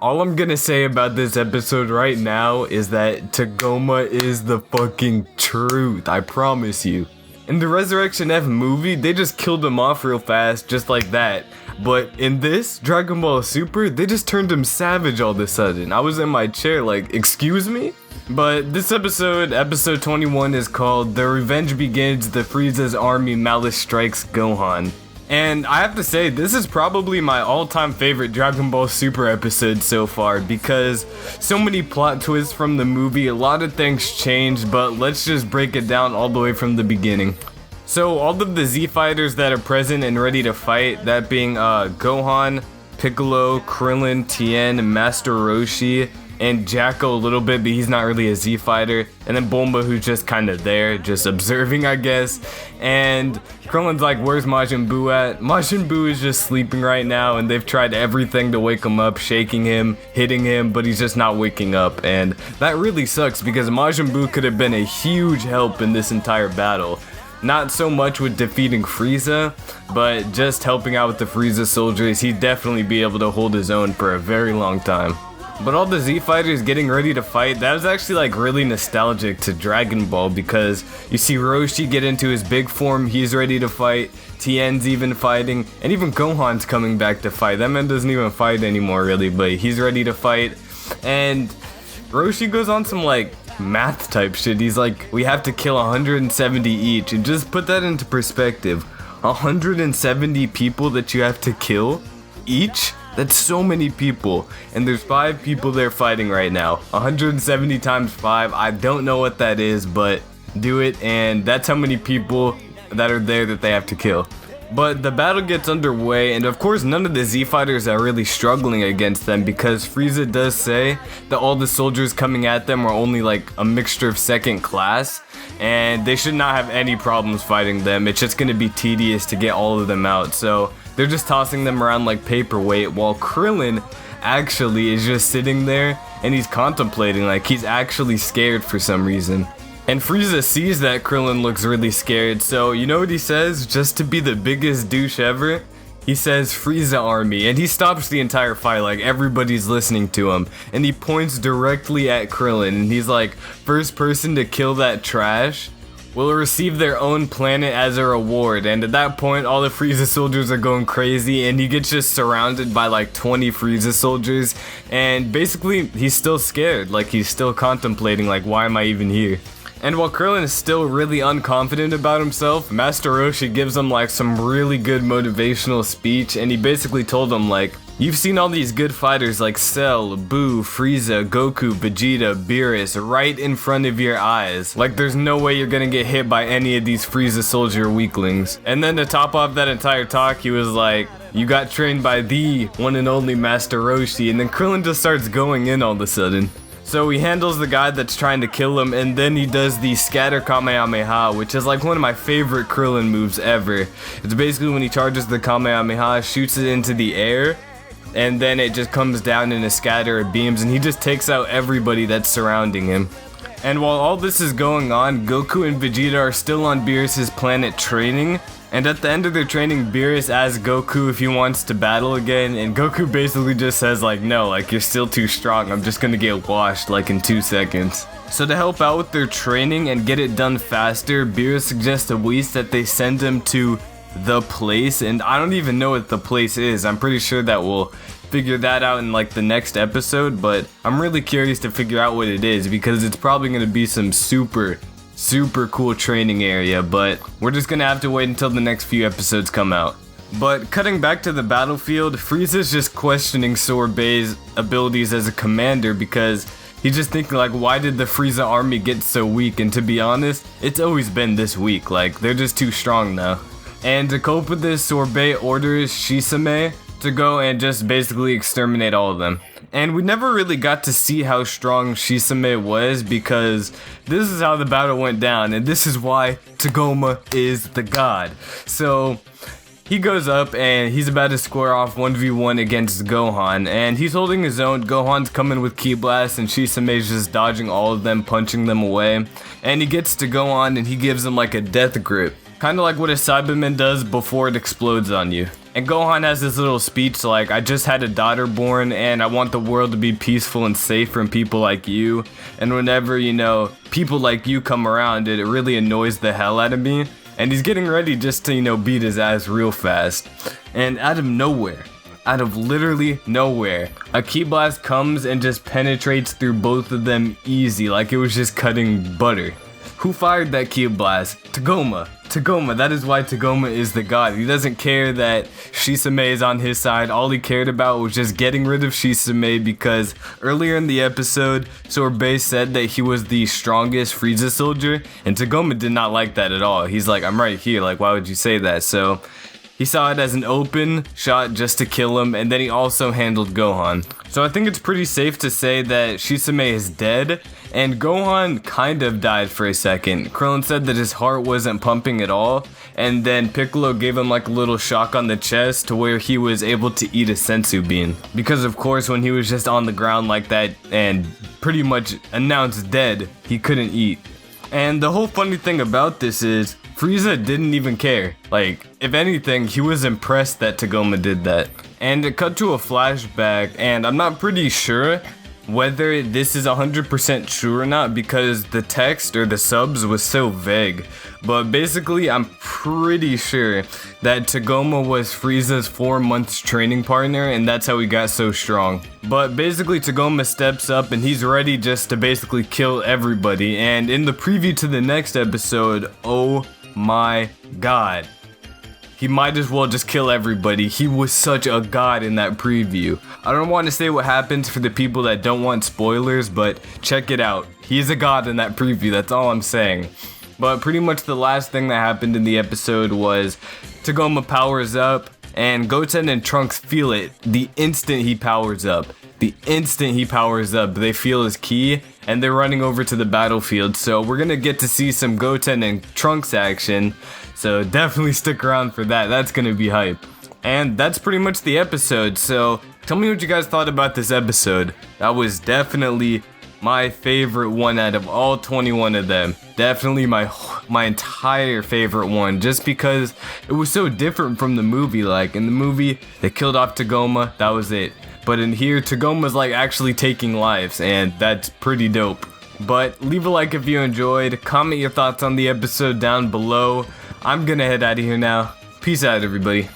All I'm gonna say about this episode right now is that Tagoma is the fucking truth, I promise you. In the Resurrection F movie, they just killed him off real fast, just like that. But in this, Dragon Ball Super, they just turned him savage all of a sudden. I was in my chair like, excuse me? But this episode, episode 21, is called The Revenge Begins, the Frieza's Army Malice Strikes Gohan. And I have to say, this is probably my all-time favorite Dragon Ball Super episode so far because so many plot twists from the movie, a lot of things changed, but let's just break it down all the way from the beginning. So all of the Z fighters that are present and ready to fight, that being Gohan, Piccolo, Krillin, Tien, Master Roshi, and Jaco a little bit, but he's not really a Z fighter, and then Bulma, who's just kind of there, just observing, I guess. And Krillin's like, where's Majin Buu at? Majin Buu is just sleeping right now, and they've tried everything to wake him up, shaking him, hitting him, but he's just not waking up, and that really sucks because Majin Buu could have been a huge help in this entire battle. Not so much with defeating Freeza, but just helping out with the Frieza soldiers. He'd definitely be able to hold his own for a very long time. But all the Z fighters getting ready to fight, that was actually like really nostalgic to Dragon Ball because you see Roshi get into his big form, he's ready to fight, Tien's even fighting, and even Gohan's coming back to fight. That man doesn't even fight anymore really, but he's ready to fight. And Roshi goes on some like math type shit. He's like, we have to kill 170 each, and just put that into perspective. 170 people that you have to kill each? That's so many people, and there's 5 people there fighting right now. 170 times 5, I don't know what that is, but do it, and that's how many people that are there that they have to kill. But the battle gets underway, and of course none of the Z fighters are really struggling against them because Frieza does say that all the soldiers coming at them are only like a mixture of second class, and they should not have any problems fighting them. It's just gonna be tedious to get all of them out, so they're just tossing them around like paperweight, while Krillin actually is just sitting there and he's contemplating, like he's actually scared for some reason. And Frieza sees that Krillin looks really scared, so you know what he says? Just to be the biggest douche ever, he says Frieza Army, and he stops the entire fight, like everybody's listening to him, and he points directly at Krillin, and he's like, first person to kill that trash will receive their own planet as a reward. And at that point, all the Frieza soldiers are going crazy, and he gets just surrounded by like 20 Frieza soldiers, and basically he's still scared, like he's still contemplating like, why am I even here? And while Krillin is still really unconfident about himself, Master Roshi gives him like some really good motivational speech, and he basically told him like, you've seen all these good fighters like Cell, Buu, Frieza, Goku, Vegeta, Beerus right in front of your eyes. Like there's no way you're gonna get hit by any of these Frieza soldier weaklings. And then to top off that entire talk, he was like, you got trained by the one and only Master Roshi, and then Krillin just starts going in all of a sudden. So he handles the guy that's trying to kill him, and then he does the Scatter Kamehameha, which is like one of my favorite Krillin moves ever. It's basically when he charges the Kamehameha, shoots it into the air, and then it just comes down in a scatter of beams, and he just takes out everybody that's surrounding him. And while all this is going on, Goku and Vegeta are still on Beerus' planet training, and at the end of their training, Beerus asks Goku if he wants to battle again, and Goku basically just says like, no, like you're still too strong, I'm just gonna get washed like in 2 seconds. So to help out with their training and get it done faster, Beerus suggests to Whis that they send him to the place, and I don't even know what the place is. I'm pretty sure that we'll figure that out in like the next episode, but I'm really curious to figure out what it is because it's probably gonna be some super cool training area, but we're just gonna have to wait until the next few episodes come out. But cutting back to the battlefield, Frieza's just questioning Sorbet's abilities as a commander because he's just thinking like, why did the Frieza army get so weak? And to be honest, it's always been this weak, like they're just too strong now. And to cope with this, Sorbet orders Shisame to go and just basically exterminate all of them. And we never really got to see how strong Shisame was because this is how the battle went down, and this is why Tagoma is the god. So he goes up and he's about to square off 1v1 against Gohan, and he's holding his own. Gohan's coming with Ki Blast, and Shisame's just dodging all of them, punching them away. And he gets to Gohan and he gives him like a death grip. Kind of like what a Cyberman does before it explodes on you. And Gohan has this little speech like, I just had a daughter born and I want the world to be peaceful and safe from people like you. And whenever, you know, people like you come around, it really annoys the hell out of me. And he's getting ready just to, you know, beat his ass real fast. And out of nowhere, out of literally nowhere, a ki blast comes and just penetrates through both of them easy, like it was just cutting butter. Who fired that ki blast? Tagoma. Tagoma, that is why Tagoma is the god. He doesn't care that Shisame is on his side. All he cared about was just getting rid of Shisame because earlier in the episode, Sorbet said that he was the strongest Frieza soldier, and Tagoma did not like that at all. He's like, I'm right here, like why would you say that? So he saw it as an open shot just to kill him, and then he also handled Gohan. So I think it's pretty safe to say that Shisame is dead, and Gohan kind of died for a second. Krillin said that his heart wasn't pumping at all, and then Piccolo gave him like a little shock on the chest to where he was able to eat a sensu bean. Because of course when he was just on the ground like that and pretty much announced dead, he couldn't eat. And the whole funny thing about this is, Frieza didn't even care. Like, if anything, he was impressed that Tagoma did that. And it cut to a flashback, and I'm not pretty sure whether this is 100% true or not because the text or the subs was so vague. But basically, I'm pretty sure that Tagoma was Frieza's 4 months training partner, and that's how he got so strong. But basically, Tagoma steps up and he's ready just to basically kill everybody. And in the preview to the next episode, oh my god, he might as well just kill everybody. He was such a god in that preview. I don't want to say what happens for the people that don't want spoilers, but check it out. He's a god in that preview, that's all I'm saying. But pretty much the last thing that happened in the episode was Tagoma powers up, and Goten and Trunks feel it the instant he powers up. The instant he powers up, they feel his ki, and they're running over to the battlefield. So we're gonna get to see some Goten and Trunks action. So definitely stick around for that. That's gonna be hype. And that's pretty much the episode. So tell me what you guys thought about this episode. That was definitely my favorite one out of all 21 of them. Definitely my entire favorite one, just because it was so different from the movie. Like in the movie, they killed off Tagoma, that was it. But in here, Tagoma's like actually taking lives, and that's pretty dope. But leave a like if you enjoyed, comment your thoughts on the episode down below. I'm gonna head out of here now. Peace out, everybody.